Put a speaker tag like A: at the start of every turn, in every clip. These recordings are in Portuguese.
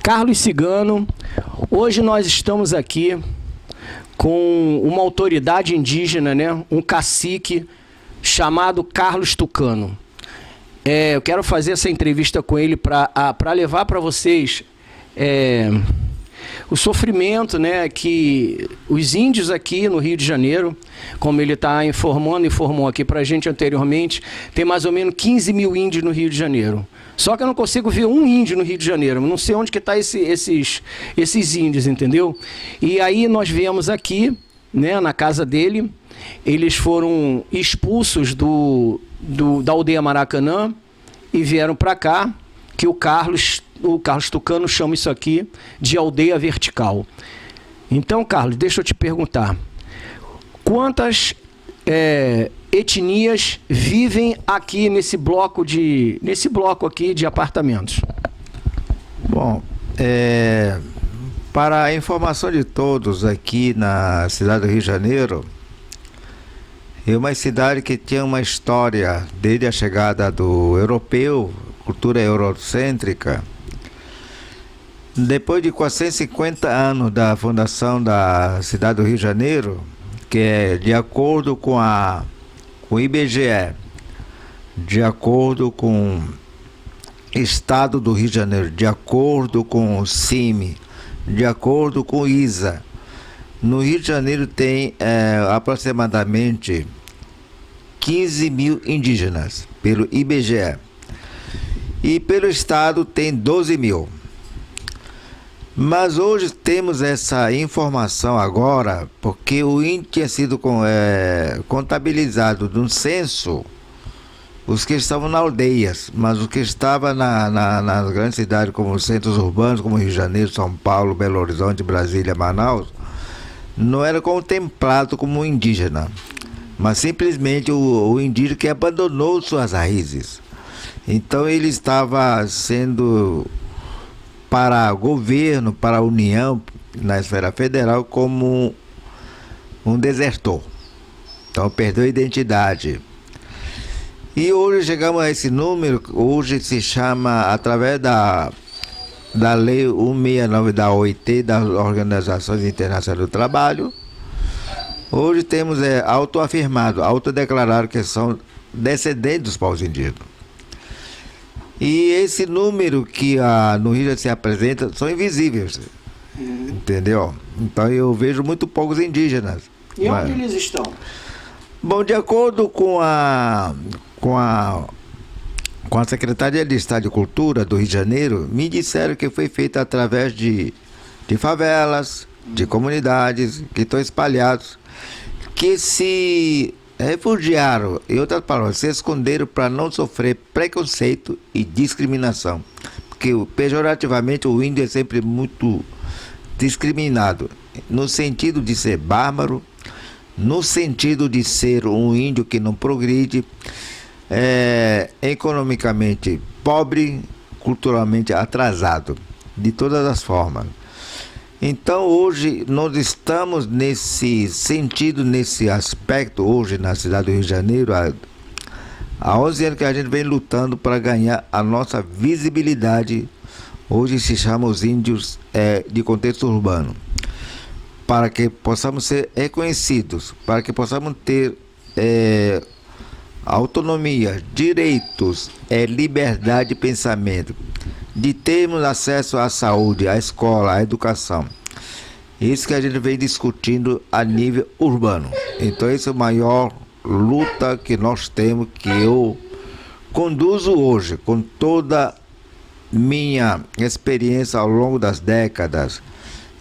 A: Carlos Cigano. Hoje nós estamos aqui com uma autoridade indígena, né? Um cacique chamado Carlos Tucano. Eu quero fazer essa entrevista com ele para levar para vocês o sofrimento, né, que os índios aqui no Rio de Janeiro, como ele está informou aqui para a gente anteriormente, tem mais ou menos 15 mil índios no Rio de Janeiro. Só que eu não consigo ver um índio no Rio de Janeiro, não sei onde que estão esses índios, entendeu? E aí nós viemos aqui, né, na casa dele, eles foram expulsos da aldeia Maracanã e vieram para cá, que o Carlos Tucano chama isso aqui de aldeia vertical. Então, Carlos, deixa eu te perguntar. Quantas etnias vivem aqui nesse bloco aqui de apartamentos?
B: Bom, para a informação de todos, aqui na cidade do Rio de Janeiro, é uma cidade que tinha uma história desde a chegada do europeu, cultura eurocêntrica. Depois de 450 anos da fundação da cidade do Rio de Janeiro, que é de acordo com o IBGE, de acordo com o Estado do Rio de Janeiro, de acordo com o CIMI, de acordo com o ISA, no Rio de Janeiro tem aproximadamente 15 mil indígenas, pelo IBGE. E pelo Estado tem 12 mil. Mas hoje temos essa informação agora, porque o índio tinha sido contabilizado no censo, os que estavam nas aldeias, mas os que estavam nas grandes cidades, como os centros urbanos, como Rio de Janeiro, São Paulo, Belo Horizonte, Brasília, Manaus, não era contemplado como indígena, mas simplesmente o indígena que abandonou suas raízes. Então ele estava sendo, para governo, para a União, na esfera federal, como um desertor. Então perdeu a identidade. E hoje chegamos a esse número, hoje se chama, através da Lei 169 da OIT, das Organizações Internacionais do Trabalho, hoje temos autoafirmado, autodeclarado que são descendentes dos povos indígenas. E esse número que no Rio se apresenta são invisíveis, entendeu? Então eu vejo muito poucos indígenas.
A: E onde eles estão?
B: Bom, de acordo com a Secretaria de Estado de Cultura do Rio de Janeiro, me disseram que foi feito através de favelas, de comunidades que estão espalhados, que se refugiaram, em outras palavras, se esconderam para não sofrer preconceito e discriminação. Porque pejorativamente o índio é sempre muito discriminado, no sentido de ser bárbaro, no sentido de ser um índio que não progride, economicamente pobre, culturalmente atrasado, de todas as formas. Então hoje nós estamos nesse sentido, nesse aspecto, hoje na cidade do Rio de Janeiro, há 11 anos que a gente vem lutando para ganhar a nossa visibilidade. Hoje se chama os índios de contexto urbano, para que possamos ser reconhecidos, para que possamos ter autonomia, direitos, liberdade de pensamento, de termos acesso à saúde, à escola, à educação. Isso que a gente vem discutindo a nível urbano. Então essa é a maior luta que nós temos, que eu conduzo hoje, com toda minha experiência ao longo das décadas,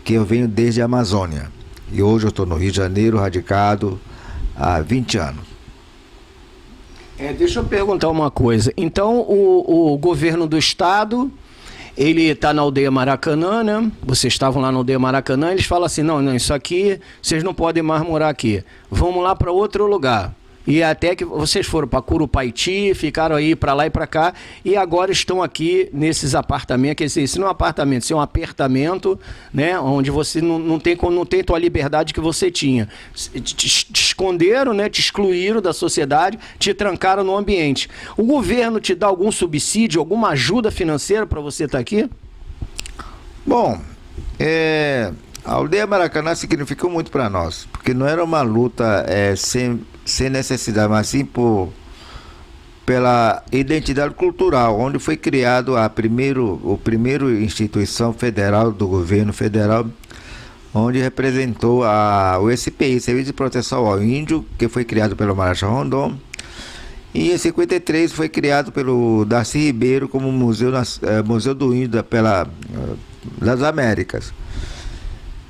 B: que eu venho desde a Amazônia. E hoje eu estou no Rio de Janeiro, radicado há 20 anos.
A: Deixa eu perguntar uma coisa. Então, o governo do estado, ele está na aldeia Maracanã, né? Vocês estavam lá na aldeia Maracanã, eles falam assim, não, isso aqui, vocês não podem mais morar aqui. Vamos lá para outro lugar. E até que vocês foram para Curupaiti, ficaram aí para lá e para cá, e agora estão aqui nesses apartamentos, quer dizer, isso não é um apartamento, isso é um apertamento, né, onde você não tem tua liberdade que você tinha. Te esconderam, né, te excluíram da sociedade, te trancaram no ambiente. O governo te dá algum subsídio, alguma ajuda financeira para você estar aqui?
B: Bom, a aldeia Maracanã significou muito para nós, porque não era uma luta sem necessidade, mas sim pela identidade cultural, onde foi criado a primeiro instituição federal do governo federal, onde representou o SPI, Serviço de Proteção ao Índio, que foi criado pelo Marechal Rondon, e em 53 foi criado pelo Darcy Ribeiro como Museu do Índio das Américas.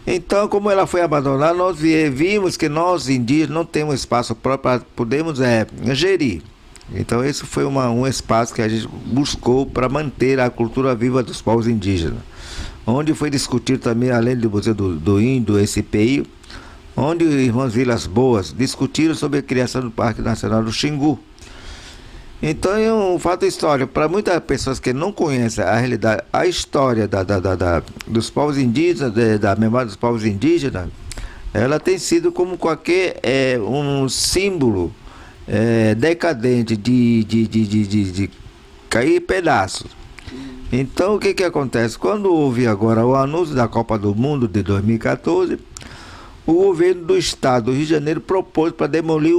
B: Então, como ela foi abandonada, nós vimos que nós indígenas não temos espaço próprio para podermos gerir. Então, esse foi um espaço que a gente buscou para manter a cultura viva dos povos indígenas, onde foi discutido também, além do Museu do Índio, do SPI, onde os irmãos Vilas Boas discutiram sobre a criação do Parque Nacional do Xingu. Então é um fato histórico. Para muitas pessoas que não conhecem a realidade, a história dos povos indígenas, da memória dos povos indígenas, ela tem sido como qualquer um símbolo decadente de cair em pedaços. Então o que acontece? Quando houve agora o anúncio da Copa do Mundo de 2014, o governo do estado do Rio de Janeiro propôs para demolir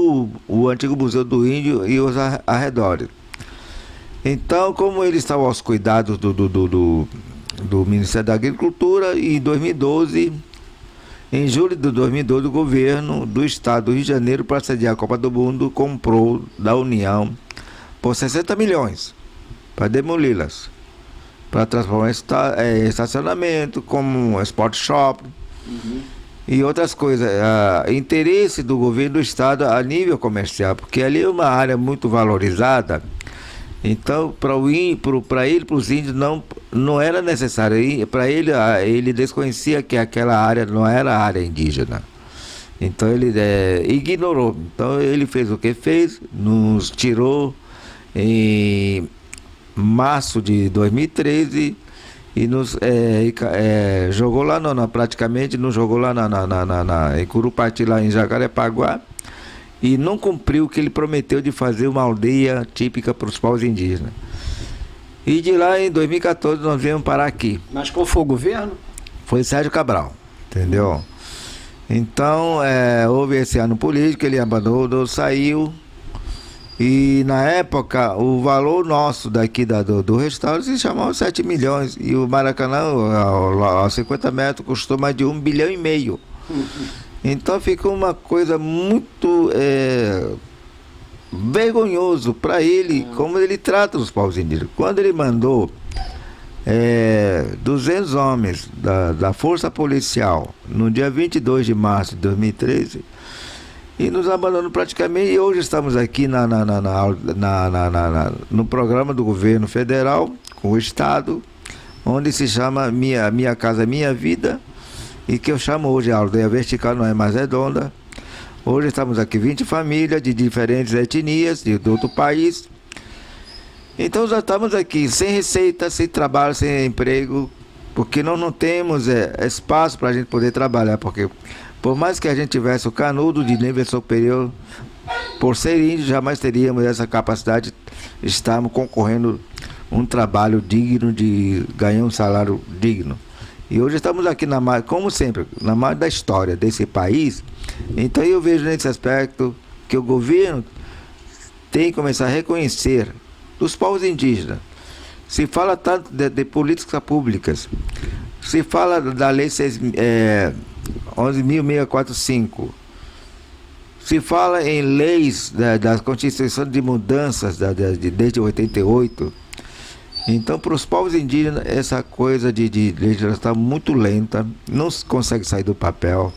B: o antigo Museu do Índio e os arredores. Então, como ele estava aos cuidados do Ministério da Agricultura, em 2012, em julho de 2012, o governo do estado do Rio de Janeiro, para sediar a Copa do Mundo, comprou da União por 60 milhões para demoli-las, para transformar em estacionamento, como um sport shop. E outras coisas, interesse do governo do estado a nível comercial, porque ali é uma área muito valorizada. Então, para os índios não era necessário. Para ele desconhecia que aquela área não era área indígena. Então ele ignorou. Então ele fez o que fez, nos tirou em março de 2013 e nos jogou lá, praticamente nos jogou lá em Curupati, lá em Jacarepaguá, e não cumpriu o que ele prometeu de fazer uma aldeia típica para os povos indígenas. E de lá, em 2014, nós viemos parar aqui.
A: Mas qual foi o governo?
B: Foi Sérgio Cabral, entendeu? Então, houve esse ano político, ele abandonou, saiu. E na época, o valor nosso daqui do restaurante se chamava 7 milhões. E o Maracanã, aos 50 metros, custou mais de 1,5 bilhão. Então ficou uma coisa muito vergonhoso para ele, como ele trata os povos indígenas. Quando ele mandou 200 homens da Força Policial, no dia 22 de março de 2013, e nos abandonou praticamente, e hoje estamos aqui no programa do governo federal, com o Estado, onde se chama Minha Casa Minha Vida, e que eu chamo hoje a aldeia vertical, não é mais redonda. Hoje estamos aqui 20 famílias de diferentes etnias, de outro país. Então já estamos aqui sem receita, sem trabalho, sem emprego, porque nós não temos espaço para a gente poder trabalhar, porque por mais que a gente tivesse o canudo de nível superior, por ser índio, jamais teríamos essa capacidade de estarmos concorrendo um trabalho digno, de ganhar um salário digno. E hoje estamos aqui, como sempre, na margem da história desse país. Então eu vejo nesse aspecto que o governo tem que começar a reconhecer os povos indígenas. Se fala tanto de políticas públicas, se fala da lei 11.645, se fala em leis da Constituição de mudanças desde 88. Então, para os povos indígenas, essa coisa de legislação está muito lenta, não se consegue sair do papel.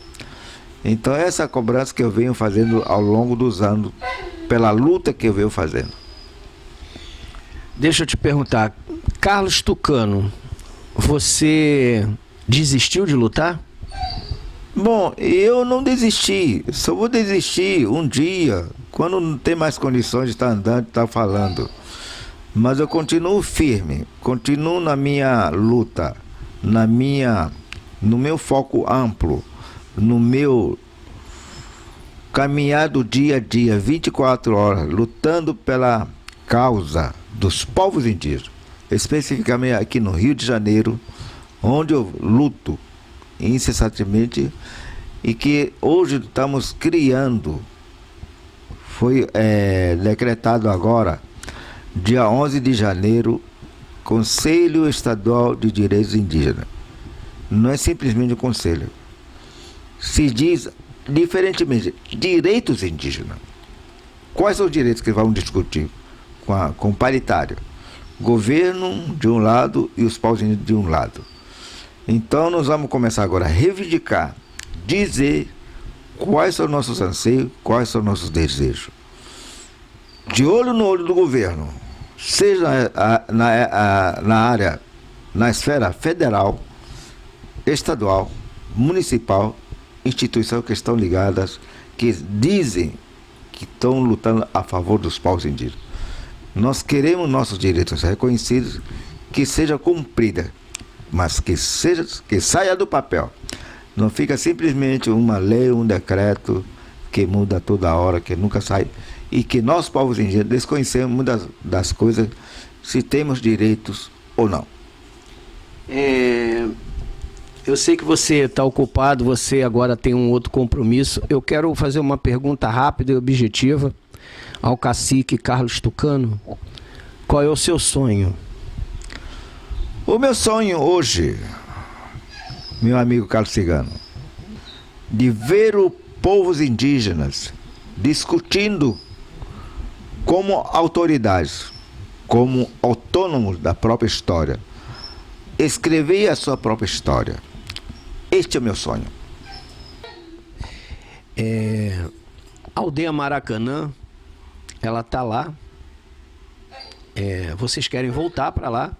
B: Então, essa cobrança que eu venho fazendo ao longo dos anos, pela luta que eu venho fazendo.
A: Deixa eu te perguntar, Carlos Tucano, você desistiu de lutar?
B: Bom, eu não desisti, só vou desistir um dia, quando não tem mais condições de estar andando, de estar falando. Mas eu continuo firme, continuo na minha luta, no meu foco amplo, no meu caminhar do dia a dia, 24 horas, lutando pela causa dos povos indígenas, especificamente aqui no Rio de Janeiro, onde eu luto incessantemente e que hoje estamos criando. Foi decretado agora, dia 11 de janeiro, Conselho Estadual de Direitos Indígenas. Não é simplesmente um conselho. Se diz, diferentemente, direitos indígenas. Quais são os direitos que vamos discutir com o paritário? Governo de um lado e os povos indígenas de um lado. Então nós vamos começar agora a reivindicar, dizer quais são nossos anseios, quais são nossos desejos. De olho no olho do governo, seja na área, na esfera federal, estadual, municipal, instituições que estão ligadas, que dizem que estão lutando a favor dos povos indígenas. Nós queremos nossos direitos reconhecidos, que seja cumprida, mas que saia do papel. Não fica simplesmente uma lei, um decreto que muda toda hora, que nunca sai, e que nós, povos indígenas, desconhecemos muitas das coisas, se temos direitos ou não.
A: Eu sei que você está ocupado, você agora tem um outro compromisso. Eu quero fazer uma pergunta rápida e objetiva ao cacique Carlos Tucano. Qual é o seu sonho?
B: O meu sonho hoje, meu amigo Carlos Cigano, de ver os povos indígenas discutindo como autoridades, como autônomos da própria história, escrever a sua própria história. Este é o meu sonho.
A: A aldeia Maracanã, ela está lá. Vocês querem voltar para lá?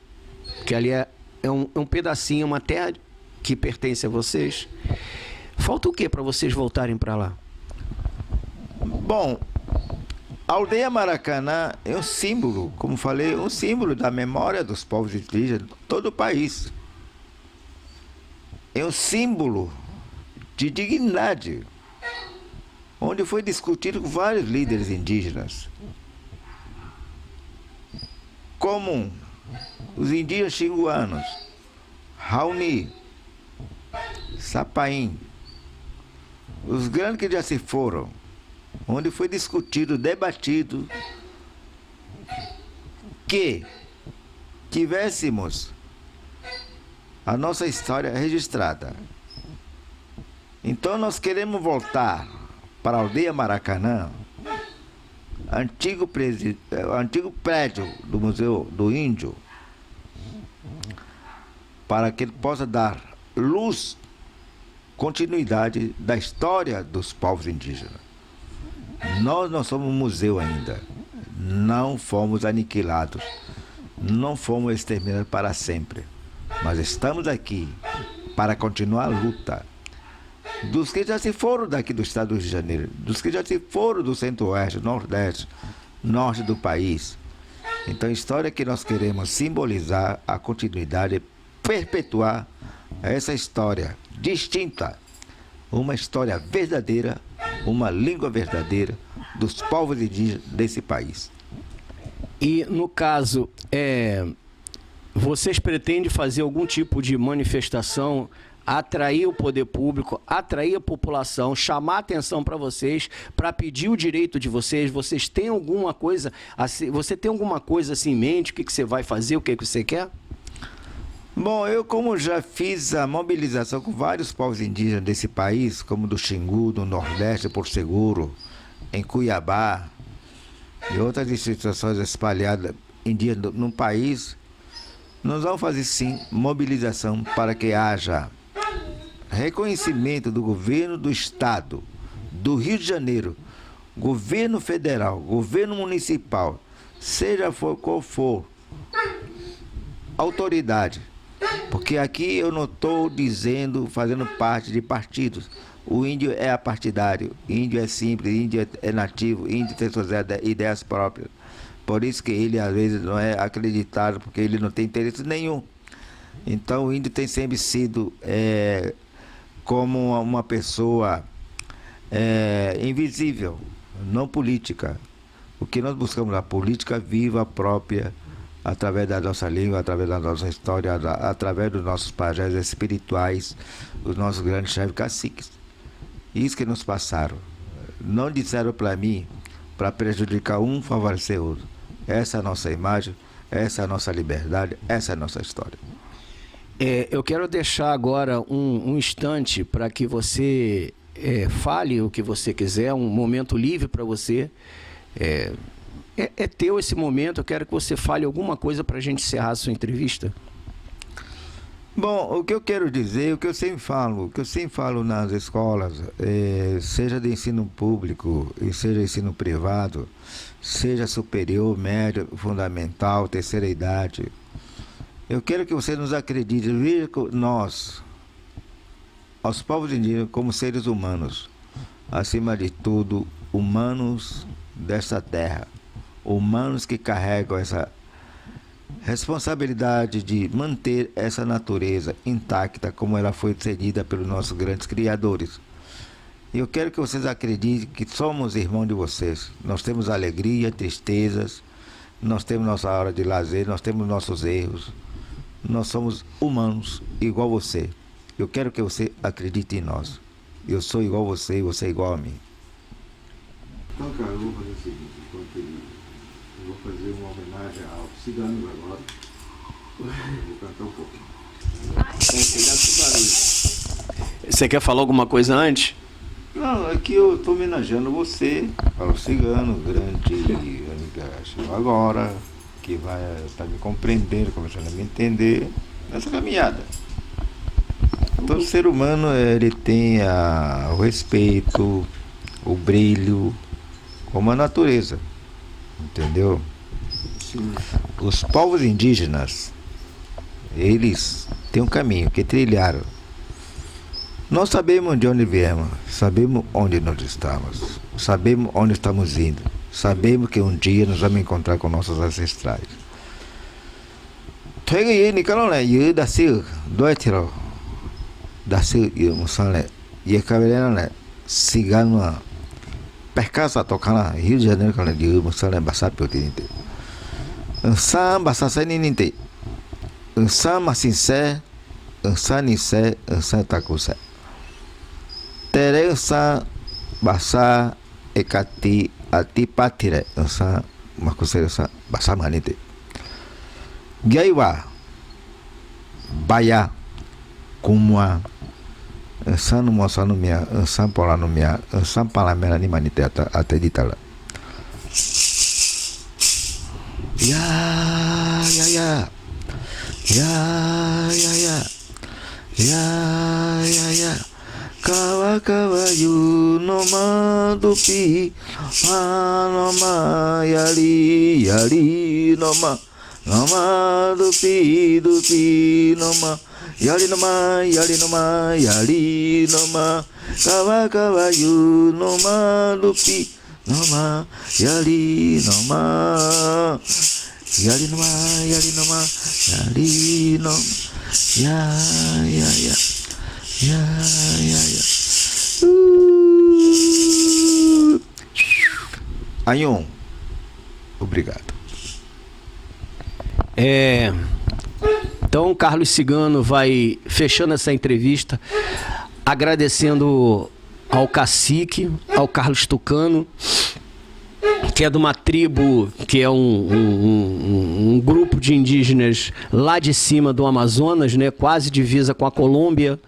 A: Porque ali é um pedacinho, uma terra que pertence a vocês. Falta o que para vocês voltarem para lá?
B: Bom, a aldeia Maracanã é um símbolo, como falei, um símbolo da memória dos povos indígenas de todo o país. É um símbolo de dignidade, onde foi discutido com vários líderes indígenas, como os indígenas xinguanos, Raoni, Sapaim, os grandes que já se foram, onde foi discutido, debatido, que tivéssemos a nossa história registrada. Então nós queremos voltar para a aldeia Maracanã, antigo prédio do Museu do Índio, para que ele possa dar luz, continuidade da história dos povos indígenas. Nós não somos um museu ainda, não fomos aniquilados, não fomos exterminados para sempre, mas estamos aqui para continuar a luta dos que já se foram daqui do estado do Rio de Janeiro, dos que já se foram do centro-oeste, nordeste, norte do país. Então a história que nós queremos simbolizar a continuidade, perpetuar essa história distinta, uma história verdadeira, uma língua verdadeira dos povos indígenas desse país.
A: E no caso, vocês pretendem fazer algum tipo de manifestação, atrair o poder público, atrair a população, chamar atenção para vocês, para pedir o direito de vocês? Vocês têm alguma coisa assim, você tem alguma coisa assim em mente? O que você vai fazer? O que você quer?
B: Bom, eu como já fiz a mobilização com vários povos indígenas desse país, como do Xingu, do Nordeste, Porto Seguro, em Cuiabá e outras instituições espalhadas indígenas no país, nós vamos fazer sim mobilização para que haja reconhecimento do governo do estado, do Rio de Janeiro, governo federal, governo municipal, seja qual for autoridade. Porque aqui eu não estou dizendo, fazendo parte de partidos. O índio é apartidário, índio é simples, índio é nativo, índio tem suas ideias próprias. Por isso que ele às vezes não é acreditado, porque ele não tem interesse nenhum. Então o índio tem sempre sido como uma pessoa invisível, não política. O que nós buscamos na política viva própria através da nossa língua, através da nossa história, através dos nossos pajés espirituais, os nossos grandes chefes caciques. Isso que nos passaram. Não disseram para mim para prejudicar um, favorecer outro. Essa é a nossa imagem, essa é a nossa liberdade, essa é a nossa história.
A: Eu quero deixar agora um instante para que você fale o que você quiser, um momento livre para você. É teu esse momento, eu quero que você fale alguma coisa para a gente encerrar a sua entrevista.
B: Bom, o que eu quero dizer, o que eu sempre falo nas escolas, seja de ensino público e seja ensino privado, seja superior, médio, fundamental, terceira idade, eu quero que você nos acredite, veja nós, os povos indígenas, como seres humanos, acima de tudo, humanos dessa terra, humanos que carregam essa responsabilidade de manter essa natureza intacta como ela foi cedida pelos nossos grandes criadores. E eu quero que vocês acreditem que somos irmãos de vocês. Nós temos alegria, tristezas, nós temos nossa hora de lazer, nós temos nossos erros. Nós somos humanos, igual você. Eu quero que você acredite em nós. Eu sou igual a você e você é igual a mim. Então, cara, eu vou fazer o seguinte, eu vou fazer uma homenagem aos ciganos agora. Eu vou cantar um pouquinho.
A: Você quer falar alguma coisa antes?
B: Não, é que eu estou homenageando você, aos ciganos, grande amiga, agora, que vai estar me compreendendo, começando a me entender nessa caminhada. Todo ser humano, ele tem o respeito, o brilho, como a natureza. Entendeu? Sim. Os povos indígenas, eles têm um caminho que trilharam. Nós sabemos de onde viemos, sabemos onde nós estamos, sabemos onde estamos indo, sabemos que um dia nós vamos encontrar com nossos ancestrais. Percasa tocana Rio de Janeiro kana de musala basapi otinite. Ensa basasa ninite. Ensa masinse, ensa nise, ensa takuse. Tere ensa basa ekati atipatire ensa makuse ensa basa manite. Gaiwa baya kumwa Ensan mosa no minha, ensan pola no minha, ensan palamela ni manite até ditala. Ya. Kawa yu no mandupi, manoma yali no mandupi no ma. Yali no ma, kawa yu no ma, lupi no ma, yali no ma, yali no ma, ya. Ayun, obrigado.
A: Então, Carlos Cigano vai fechando essa entrevista, agradecendo ao cacique, ao Carlos Tucano, que é de uma tribo, que é um grupo de indígenas lá de cima do Amazonas, né, quase divisa com a Colômbia.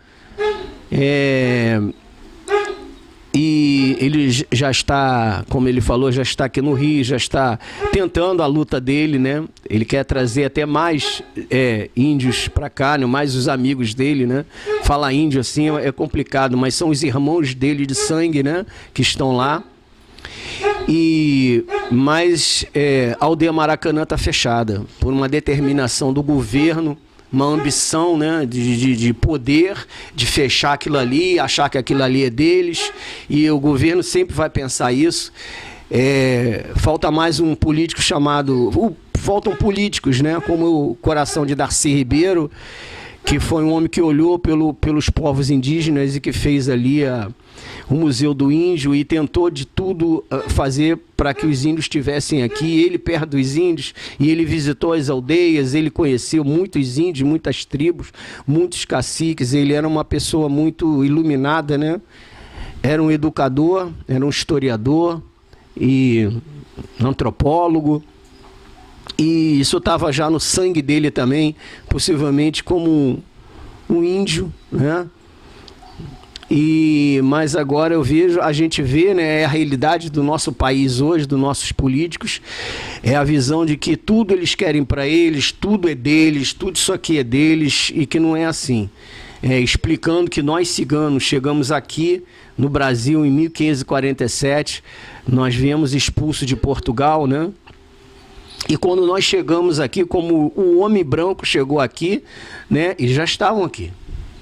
A: E ele já está, como ele falou, já está aqui no Rio, já está tentando a luta dele, né? Ele quer trazer até mais índios para cá, né? Mais os amigos dele, né? Falar índio assim é complicado, mas são os irmãos dele de sangue, né? Que estão lá. Mas a aldeia Maracanã está fechada por uma determinação do governo, uma ambição, né, de poder, de fechar aquilo ali, achar que aquilo ali é deles, e o governo sempre vai pensar isso. Falta mais um político faltam políticos, né, como o coração de Darcy Ribeiro, que foi um homem que olhou pelos povos indígenas e que fez ali o Museu do Índio e tentou de tudo fazer para que os índios estivessem aqui, ele perto dos índios, e ele visitou as aldeias, ele conheceu muitos índios, muitas tribos, muitos caciques, ele era uma pessoa muito iluminada, né? Era um educador, era um historiador e antropólogo, e isso estava já no sangue dele também, possivelmente como um índio, né? Mas agora a gente vê, né, a realidade do nosso país hoje, dos nossos políticos, é a visão de que tudo eles querem para eles, tudo é deles, tudo isso aqui é deles, e que não é assim. Explicando que nós ciganos chegamos aqui no Brasil em 1547, nós viemos expulsos de Portugal, né? E quando nós chegamos aqui, como o homem branco chegou aqui, né, eles já estavam aqui.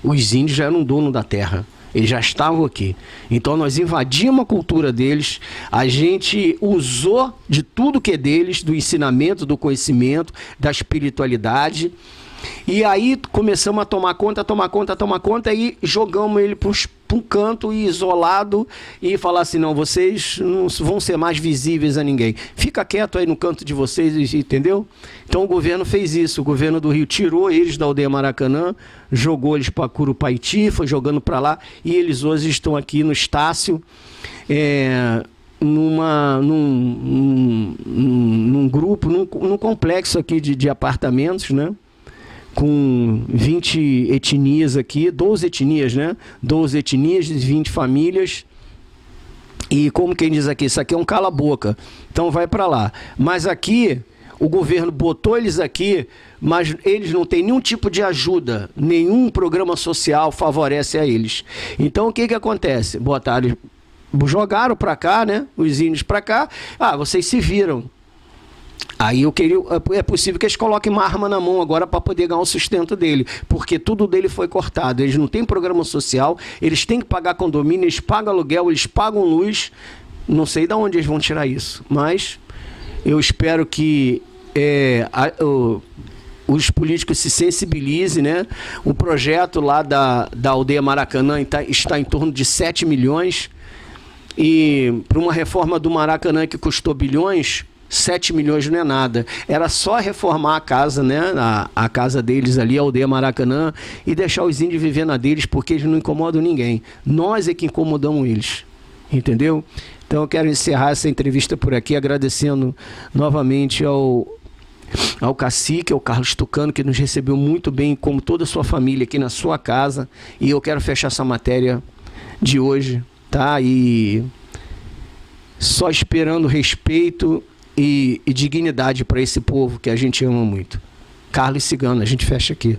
A: Os índios já eram dono da terra. Eles já estavam aqui. Então nós invadimos a cultura deles, a gente usou de tudo que é deles, do ensinamento, do conhecimento, da espiritualidade. E aí começamos a tomar conta e jogamos ele para um canto e isolado e falar assim, não, vocês não vão ser mais visíveis a ninguém. Fica quieto aí no canto de vocês, entendeu? Então o governo fez isso, o governo do Rio tirou eles da aldeia Maracanã, jogou eles para Curupaiti, foi jogando para lá, e eles hoje estão aqui no Estácio, num grupo, num complexo aqui de apartamentos, né? Com 20 etnias aqui, 12 etnias, né? 12 etnias, 20 famílias. E como quem diz aqui, isso aqui é um cala-boca. Então vai para lá. Mas aqui, o governo botou eles aqui, mas eles não têm nenhum tipo de ajuda, nenhum programa social favorece a eles. Então o que que acontece? Botaram, jogaram para cá, né? Os índios para cá. Ah, vocês se viram. Aí é possível que eles coloquem uma arma na mão agora para poder ganhar o sustento dele, porque tudo dele foi cortado. Eles não têm programa social, eles têm que pagar condomínio, eles pagam aluguel, eles pagam luz. Não sei de onde eles vão tirar isso, mas eu espero que os políticos se sensibilizem, né? O projeto lá da aldeia Maracanã está em torno de 7 milhões, e para uma reforma do Maracanã que custou bilhões, 7 milhões não é nada. Era só reformar a casa, né? A casa deles ali, a aldeia Maracanã, e deixar os índios viver na deles, porque eles não incomodam ninguém. Nós é que incomodamos eles. Entendeu? Então eu quero encerrar essa entrevista por aqui, agradecendo novamente ao cacique, ao Carlos Tucano, que nos recebeu muito bem, como toda a sua família, aqui na sua casa. E eu quero fechar essa matéria de hoje, tá? E só esperando respeito e dignidade para esse povo que a gente ama muito. Carlos Cigano, a gente fecha aqui.